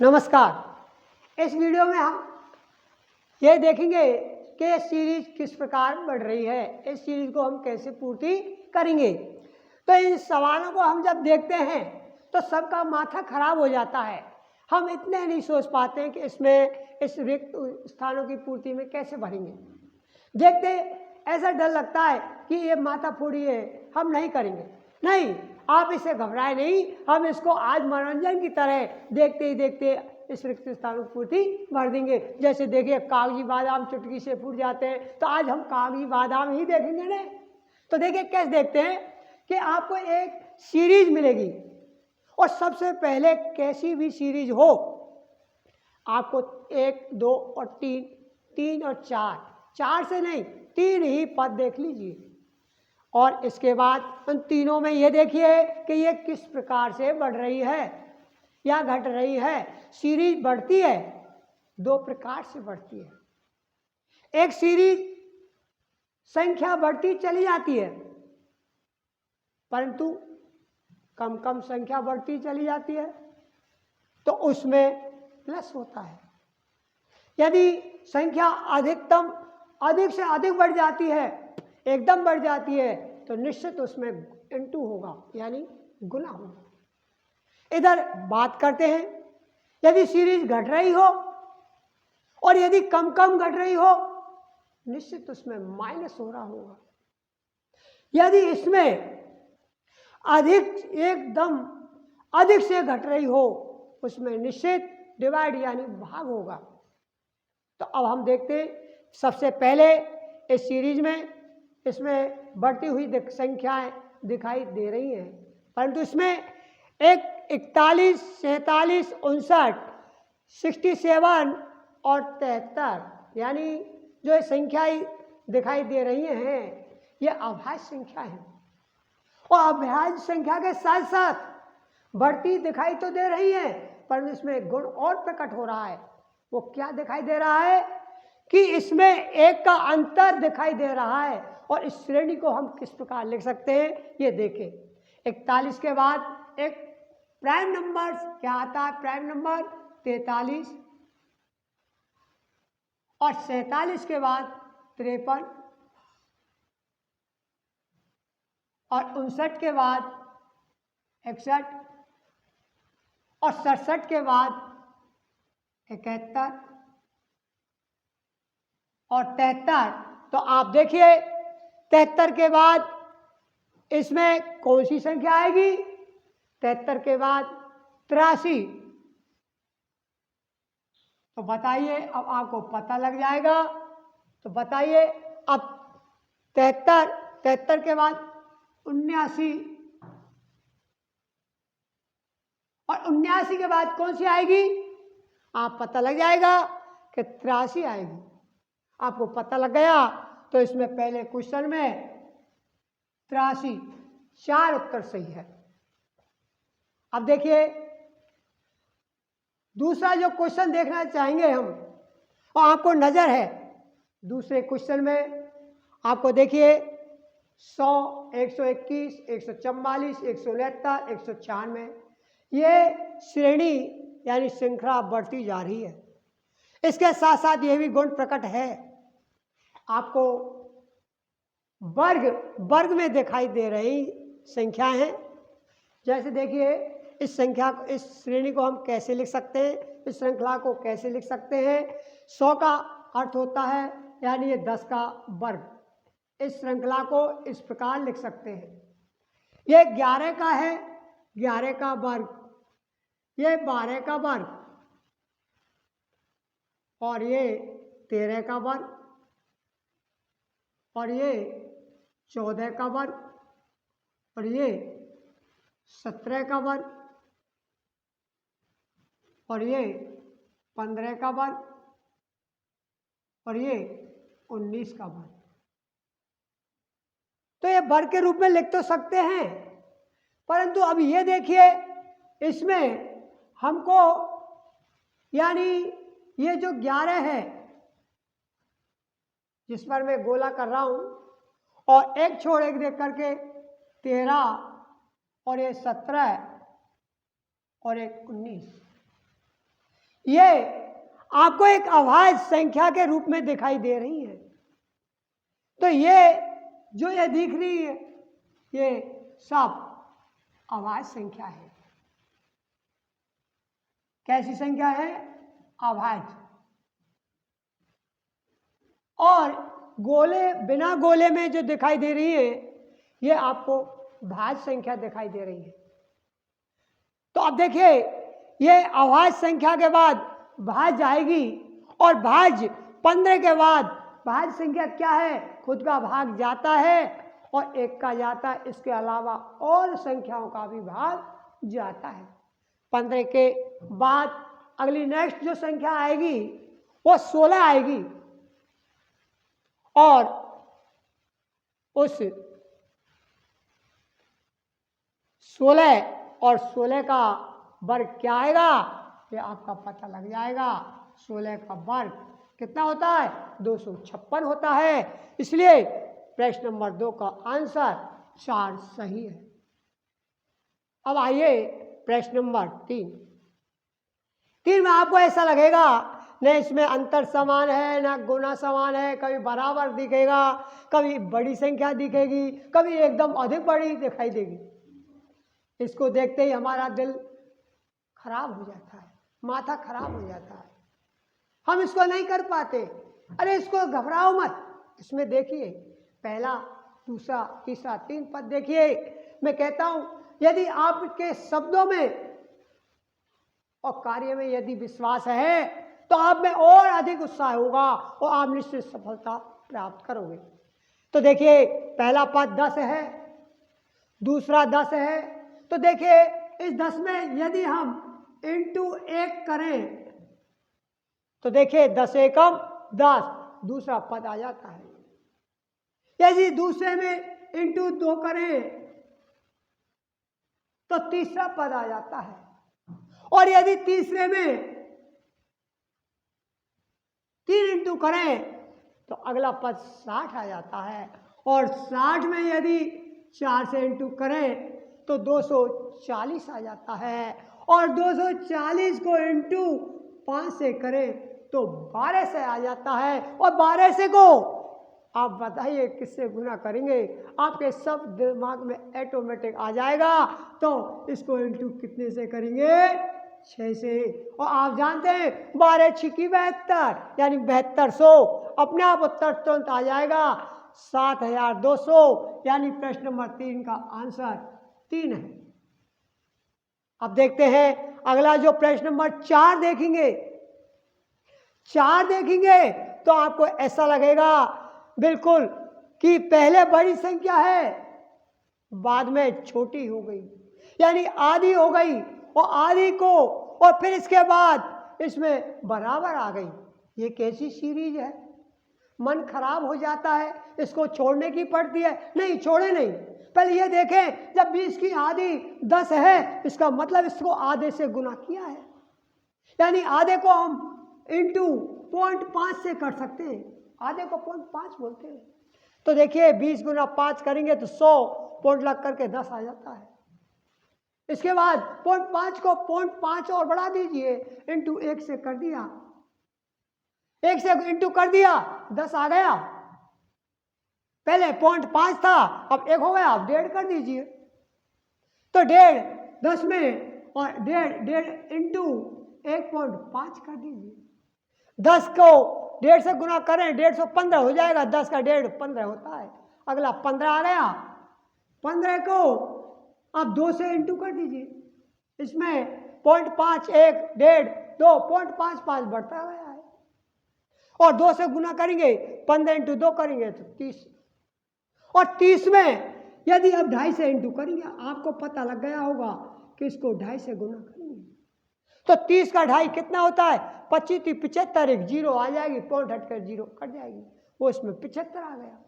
नमस्कार। इस वीडियो में हम ये देखेंगे कि ये सीरीज किस प्रकार बढ़ रही है, इस सीरीज को हम कैसे पूर्ति करेंगे। तो इन सवालों को हम जब देखते हैं तो सबका माथा खराब हो जाता है। हम इतने नहीं सोच पाते हैं कि इसमें इस रिक्त स्थानों की पूर्ति में कैसे भरेंगे। देखते ऐसा डर लगता है कि ये माथा फोड़ी है, हम नहीं करेंगे। नहीं, आप इसे घबराए नहीं, हम इसको आज मनोरंजन की तरह देखते ही देखते इस रिक्त स्थानों की पूर्ति भर देंगे। जैसे देखिए कागजी बादाम चुटकी से फूट जाते हैं, तो आज हम कागजी बादाम ही देखेंगे ना। तो देखिए कैसे देखते हैं कि आपको एक सीरीज मिलेगी और सबसे पहले कैसी भी सीरीज हो, आपको 1, 2 और 3 और 4 से नहीं 3 ही पद देख लीजिए और इसके बाद उन तीनों में ये देखिए कि ये किस प्रकार से बढ़ रही है या घट रही है। सीरीज बढ़ती है, 2 प्रकार से बढ़ती है। एक सीरीज संख्या बढ़ती चली जाती है, परंतु कम कम संख्या बढ़ती चली जाती है, तो उसमें प्लस होता है। यदि संख्या अधिक से अधिक बढ़ जाती है, एकदम बढ़ जाती है, तो निश्चित उसमें इंटू होगा, यानी गुना होगा। इधर बात करते हैं, यदि सीरीज घट रही हो और यदि कम कम घट रही हो, निश्चित उसमें माइनस हो रहा होगा। यदि इसमें एकदम अधिक से घट रही हो, उसमें निश्चित डिवाइड यानी भाग होगा। तो अब हम देखते हैं, सबसे पहले इस सीरीज में इसमें बढ़ती हुई संख्याएं दिखाई दे रही हैं, परंतु इसमें 41, 47, 59, 67 और 73 यानी जो संख्याएं दिखाई दे रही हैं, ये अभाज्य संख्या है। और अभाज्य संख्या के साथ साथ बढ़ती दिखाई तो दे रही है, परंतु इसमें गुण और प्रकट हो रहा है। वो क्या दिखाई दे रहा है कि इसमें एक का अंतर दिखाई दे रहा है। और इस श्रेणी को हम किस प्रकार लिख सकते हैं, ये देखें। 41 के बाद एक प्राइम नंबर क्या आता है, प्राइम नंबर 43, और 47 के बाद 53, और 59 के बाद 61, और 67 के बाद 71 और 73। तो आप देखिए 73 के बाद इसमें कौन सी संख्या आएगी, 73 के बाद 83। तो बताइए, अब आपको पता लग जाएगा। तो बताइए अब 73 के बाद 79, और 79 के बाद कौन सी आएगी, आप पता लग जाएगा कि 83 आएगी। आपको पता लग गया तो इसमें पहले क्वेश्चन में 83, 4 उत्तर सही है। अब देखिए दूसरा जो क्वेश्चन देखना चाहेंगे हम, और आपको नजर है दूसरे क्वेश्चन में, आपको देखिए 100, 121, 144, 169, 196, ये श्रेणी यानी श्रृंखला बढ़ती जा रही है। इसके साथ साथ ये भी गुण प्रकट है। आपको वर्ग में दिखाई दे रही संख्या हैं। जैसे देखिए इस श्रेणी को हम कैसे लिख सकते हैं, इस श्रृंखला को कैसे लिख सकते हैं। 100 का अर्थ होता है यानी ये 10 का वर्ग। इस श्रृंखला को इस प्रकार लिख सकते हैं, ये 11 का है, 11 का वर्ग, ये 12 का वर्ग, और ये 13 का वर्ग, और ये 14 का वर्ग, और ये 17 का वर्ग, और ये 15 का वर्ग, और ये 19 का वर्ग। तो ये वर्ग के रूप में लिख तो सकते हैं, परंतु अब ये देखिए इसमें हमको यानी ये जो 11 है जिस पर मैं गोला कर रहा हूं, और एक छोड़ एक देख करके 13, और ये 17, और एक 19, ये आपको एक अभाज्य संख्या के रूप में दिखाई दे रही है। तो ये जो ये दिख रही है ये सब अभाज्य संख्या है। कैसी संख्या है? अभाज्य। और गोले, बिना गोले में जो दिखाई दे रही है ये आपको भाज्य संख्या दिखाई दे रही है। तो अब देखिए ये अभाज्य संख्या के बाद भाज्य आएगी और भाज्य 15 के बाद भाज्य संख्या क्या है? खुद का भाग जाता है और एक का जाता है, इसके अलावा और संख्याओं का भी भाग जाता है। 15 के बाद अगली नेक्स्ट जो संख्या आएगी वो 16 आएगी और उस 16 और 16 का वर्ग क्या आएगा ये आपका पता लग जाएगा। 16 का वर्ग कितना होता है? 256 होता है। इसलिए प्रश्न नंबर 2 का आंसर 4 सही है। अब आइए प्रश्न नंबर 3 में आपको ऐसा लगेगा न इसमें अंतर समान है न गुना समान है, कभी बराबर दिखेगा, कभी बड़ी संख्या दिखेगी, कभी एकदम अधिक बड़ी दिखाई देगी। इसको देखते ही हमारा दिल खराब हो जाता है, माथा खराब हो जाता है, हम इसको नहीं कर पाते। अरे इसको घबराओ मत, इसमें देखिए पहला, दूसरा, तीसरा, 3 पद देखिए। मैं कहता हूं यदि आपके शब्दों में और कार्य में यदि विश्वास है तो आप में और अधिक उत्साह होगा और आप निश्चित सफलता प्राप्त करोगे। तो देखिए पहला पद 10 है, दूसरा 10 है। तो देखिए इस 10 में यदि हम इंटू 1 करें तो देखिए 10 एकम 10, दूसरा पद आ जाता है। यदि दूसरे में इंटू 2 करें तो तीसरा पद आ जाता है और यदि तीसरे में 3 इंटू करें तो अगला पद 60 आ जाता है और 60 में यदि 4 से इंटू करें तो 240 आ जाता है और 240 को इंटू 5 से करें तो 12 से आ जाता है और 12 से को आप बताइए किससे गुना करेंगे? आपके सब दिमाग में ऑटोमेटिक आ जाएगा। तो इसको इंटू कितने से करेंगे? 6 से। और आप जानते हैं 12 छिकी 72 यानी 7200, अपने आप उत्तर तुरंत आ जाएगा 7200, यानी प्रश्न नंबर 3 का आंसर 3 है। अब देखते हैं अगला जो प्रश्न नंबर 4 देखेंगे। 4 देखेंगे तो आपको ऐसा लगेगा बिल्कुल कि पहले बड़ी संख्या है बाद में छोटी हो गई, यानी आधी हो गई और आधी को और फिर इसके बाद इसमें बराबर आ गई। ये कैसी सीरीज है? मन खराब हो जाता है, इसको छोड़ने की पड़ती है। नहीं, छोड़े नहीं, पहले ये देखें जब 20 की आधी 10 है इसका मतलब इसको आधे से गुना किया है, यानी आधे को हम इंटू 0.5 से कर सकते हैं, आधे को 0.5 बोलते हैं। तो देखिए 20 गुना 5 करेंगे तो 100 पॉइंट लग करके 10 आ जाता है। इसके बाद 0.5 को 0.5 और बढ़ा दीजिए, इंटू 1 से कर दिया, 1 से इंटू कर दिया 10 आ गया। पहले 0.5 था अब 1 हो गया, अब 1.5 कर दीजिए। तो 1.5 10 में और 1.5 इंटू 1.5 कर दीजिए। 10 को 1.5 से गुना करें 1.5 15 हो जाएगा, 10 का 1.5 15 होता है। अगला 15 आ गया, 15 को आप 2 से इंटू कर दीजिए। इसमें 0.5 1 1.5 2 0.5 बढ़ता गया है और 2 से गुना करेंगे 15 इंटू 2 करेंगे तो 30, और 30 में यदि आप 2.5 से इंटू करेंगे आपको पता लग गया होगा कि इसको 2.5 से गुना करेंगे तो 30 का 2.5 कितना होता है? 25 75, एक 0 आ जाएगी, पॉइंट हटकर 0 कट जाएगी, वो इसमें 75 आ गया।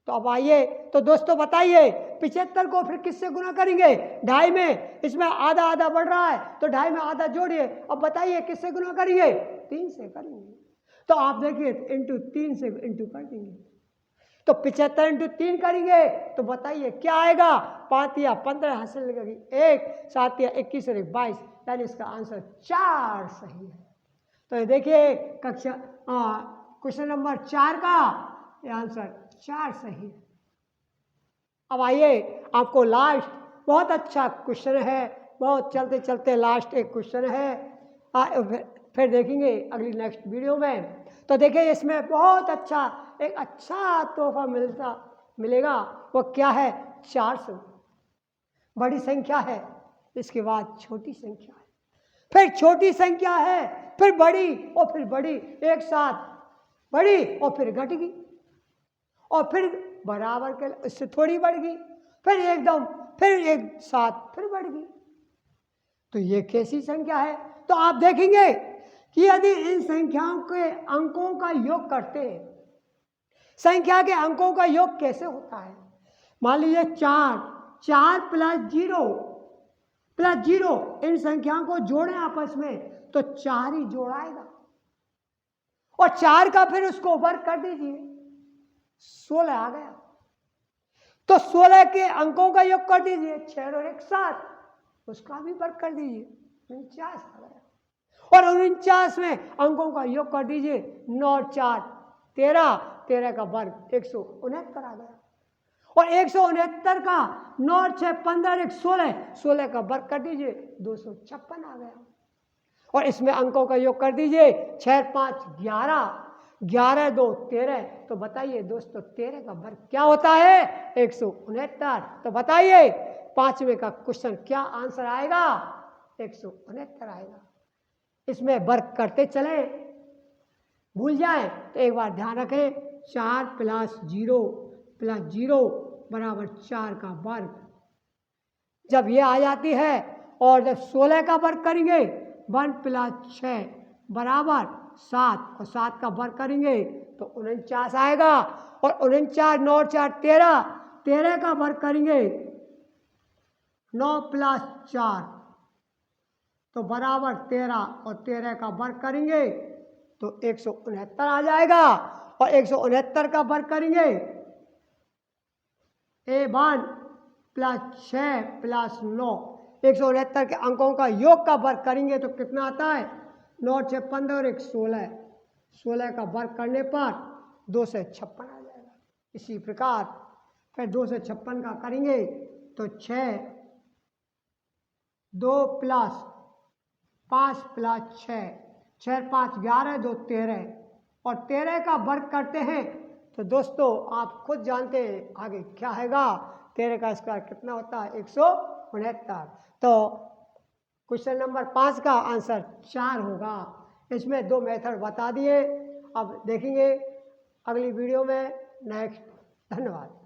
तो अब आइए तो दोस्तों बताइए 75 को फिर किससे गुना करेंगे? 2.5 में, इसमें आधा आधा बढ़ रहा है तो 2.5 में आधा जोड़िए। अब बताइए किससे गुना करेंगे? 3 से करेंगे। तो आप देखिए इंटू 3 से इंटू कर देंगे तो 75 इंटू 3 करेंगे तो बताइए क्या आएगा? 5 या 15 हासिल लगेगी, 1 7 या 21 और 1 22, यानी इसका आंसर 4 सही है। तो ये देखिए कक्षा क्वेश्चन नंबर 4 का ये आंसर 4 सही है। अब आइए आपको लास्ट बहुत अच्छा क्वेश्चन है, बहुत चलते चलते लास्ट एक क्वेश्चन है, फिर देखेंगे अगली नेक्स्ट वीडियो में। तो देखिए इसमें बहुत अच्छा एक अच्छा तोहफा मिलेगा। वो क्या है? 400 बड़ी संख्या है, इसके बाद छोटी संख्या है, फिर छोटी संख्या है, फिर बड़ी और फिर बड़ी, एक साथ बड़ी और फिर घट गई और फिर बराबर के इससे थोड़ी बढ़ गई, फिर एकदम फिर एक साथ फिर बढ़ गई। तो ये कैसी संख्या है? तो आप देखेंगे कि यदि इन संख्याओं के अंकों का योग करते हैं, संख्या के अंकों का योग कैसे होता है? मान लीजिए 4 प्लस जीरो इन संख्याओं को जोड़ें आपस में तो 4 ही जोड़ाएगा, और 4 का फिर उसको वर्ग कर दीजिए, 16 आ गया। तो 16 के अंकों का योग कर दीजिए, 6 और 1 7, उसका भी वर्ग कर दीजिए, 49 आ गया। और 49 में अंकों का योग कर दीजिए, 9 और 4 13, 13 का वर्ग 169 आ गया। और 169 का 9 और 6 15 1 16, 16 का वर्ग कर दीजिए, 256 आ गया। और इसमें अंकों का योग कर दीजिए, 6 5 11, 11 2 13। तो बताइए दोस्तों 13 का वर्ग क्या होता है? 169। तो बताइए पांचवें का क्वेश्चन क्या आंसर आएगा? 169 आएगा। इसमें वर्ग करते चले, भूल जाए तो एक बार ध्यान रखें, 4 + 0 बराबर 4 का वर्ग। जब ये आ जाती है और जब 16 का वर्ग करेंगे, 1 + 6 बराबर 7, और 7 का वर्ग करेंगे तो 49 आएगा। और 49 9 और 4 13, 13 का वर्ग करेंगे 9 + 4 तो बराबर 13, और 13 का वर्ग करेंगे तो 169 आ जाएगा। और 169 का वर्ग करेंगे, 1 + 6 + 9, 169 के अंकों का योग का वर्ग करेंगे तो कितना आता है? 9 और 6 15 और 1 16, 16 का वर्ग करने पर 256 आ जाएगा। इसी प्रकार फिर 256 का करेंगे तो 6 2 + 5 + 6, 6 5 11 2 13, और 13 का वर्ग करते हैं तो दोस्तों आप खुद जानते हैं आगे क्या आएगा। 13 का स्क्वायर कितना होता है? 169। तो क्वेश्चन नंबर 5 का आंसर 4 होगा। इसमें 2 मेथड बता दिए, अब देखेंगे अगली वीडियो में नेक्स्ट। धन्यवाद।